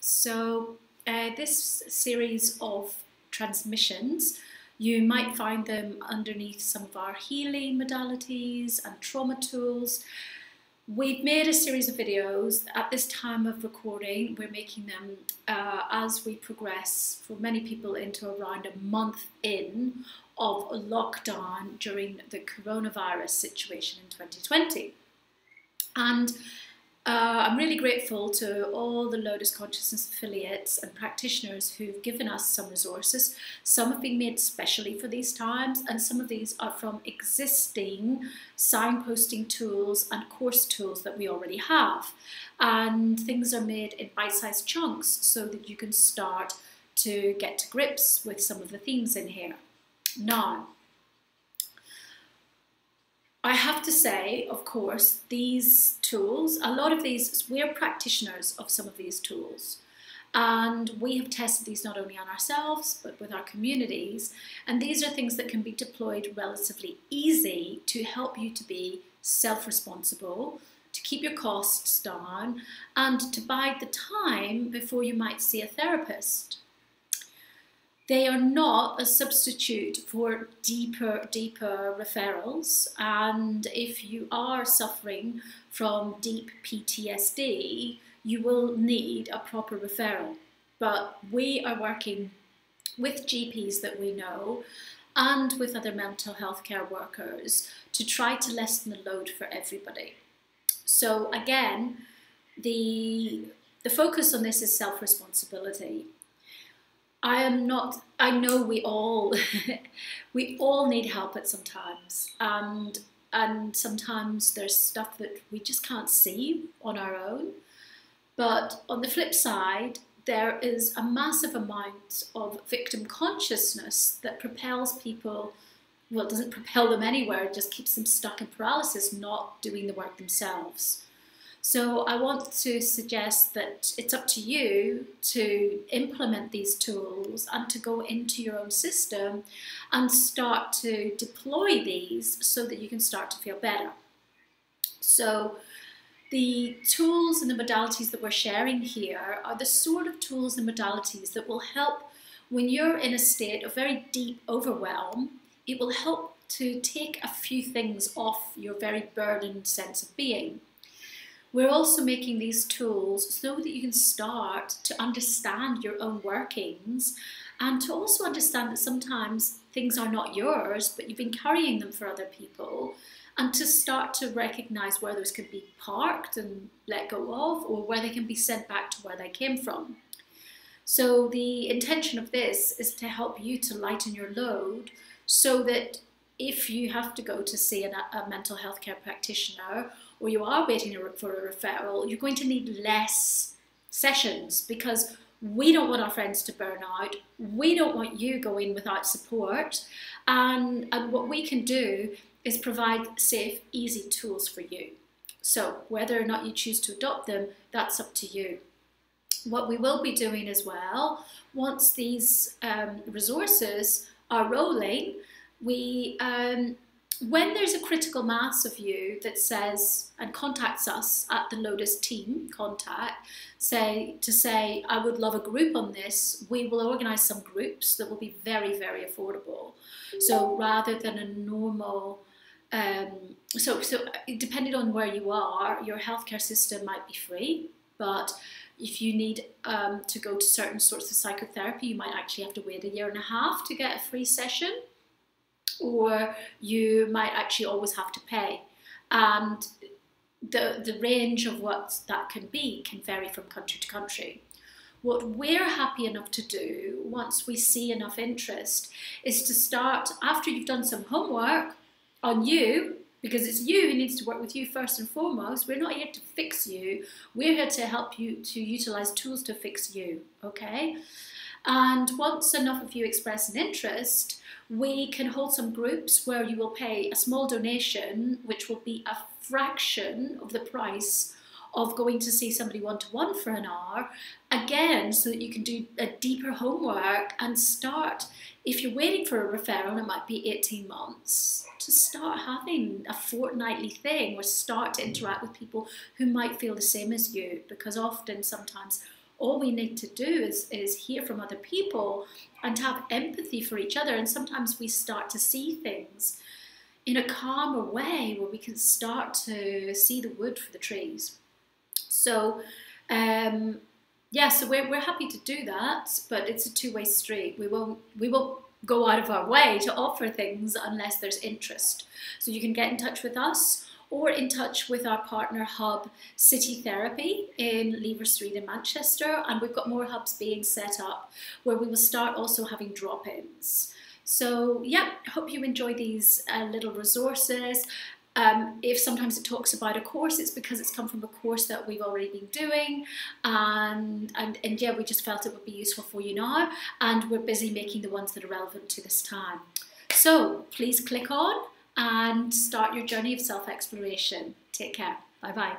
So this series of transmissions, you might find them underneath some of our healing modalities and trauma tools. We've made a series of videos. At this time of recording, we're making them as we progress for many people into around a month in of lockdown during the coronavirus situation in 2020. And I'm really grateful to all the Lotus Consciousness affiliates and practitioners who've given us some resources. Some have been made specially for these times, and some of these are from existing signposting tools and course tools that we already have. And things are made in bite-sized chunks so that you can start to get to grips with some of the themes in here. Now, I have to say, of course, these tools, a lot of these, we're practitioners of some of these tools. And we have tested these not only on ourselves, but with our communities. And these are things that can be deployed relatively easy to help you to be self-responsible, to keep your costs down, and to bide the time before you might see a therapist. They are not a substitute for deeper referrals, and if you are suffering from deep PTSD, you will need a proper referral. But we are working with GPs that we know and with other mental health care workers to try to lessen the load for everybody. So again, the focus on this is self-responsibility. I know we all need help at some times, and sometimes there's stuff that we just can't see on our own. But on the flip side, there is a massive amount of victim consciousness that propels people, well, it doesn't propel them anywhere, it just keeps them stuck in paralysis, not doing the work themselves. So I want to suggest that it's up to you to implement these tools and to go into your own system and start to deploy these so that you can start to feel better. So the tools and the modalities that we're sharing here are the sort of tools and modalities that will help when you're in a state of very deep overwhelm. It will help to take a few things off your very burdened sense of being. We're also making these tools so that you can start to understand your own workings and to also understand that sometimes things are not yours, but you've been carrying them for other people, and to start to recognize where those can be parked and let go of, or where they can be sent back to where they came from. So the intention of this is to help you to lighten your load so that if you have to go to see a mental health care practitioner, or you are waiting for a referral, you're going to need less sessions, because we don't want our friends to burn out. We don't want you going without support. And what we can do is provide safe, easy tools for you. So whether or not you choose to adopt them, that's up to you. What we will be doing as well, once these resources are rolling, when there's a critical mass of you that says and contacts us at the Lotus team contact, to say, I would love a group on this, we will organise some groups that will be very, very affordable. So rather than a normal, so depending on where you are, your healthcare system might be free, but if you need to go to certain sorts of psychotherapy, you might actually have to wait 1.5 years to get a free session. Or you might actually always have to pay. And the range of what that can be can vary from country to country. What we're happy enough to do, once we see enough interest, is to start, after you've done some homework on you, because it's you who needs to work with you first and foremost. We're not here to fix you. We're here to help you to utilize tools to fix you, okay? And once enough of you express an interest, we can hold some groups where you will pay a small donation, which will be a fraction of the price of going to see somebody one-to-one for an hour, again, so that you can do a deeper homework and start, if you're waiting for a referral, it might be 18 months, to start having a fortnightly thing, or start to interact with people who might feel the same as you, because often, sometimes, all we need to do is hear from other people and have empathy for each other. And sometimes we start to see things in a calmer way, where we can start to see the wood for the trees. So yeah, so we're happy to do that, but it's a two-way street. We won't go out of our way to offer things unless there's interest. So you can get in touch with us or in touch with our partner hub, City Therapy in Lever Street in Manchester, and we've got more hubs being set up where we will start also having drop-ins. So yeah, hope you enjoy these little resources. If sometimes it talks about a course, it's because it's come from a course that we've already been doing, and yeah, we just felt it would be useful for you now, and we're busy making the ones that are relevant to this time. So please click on and start your journey of self-exploration. Take care. Bye-bye.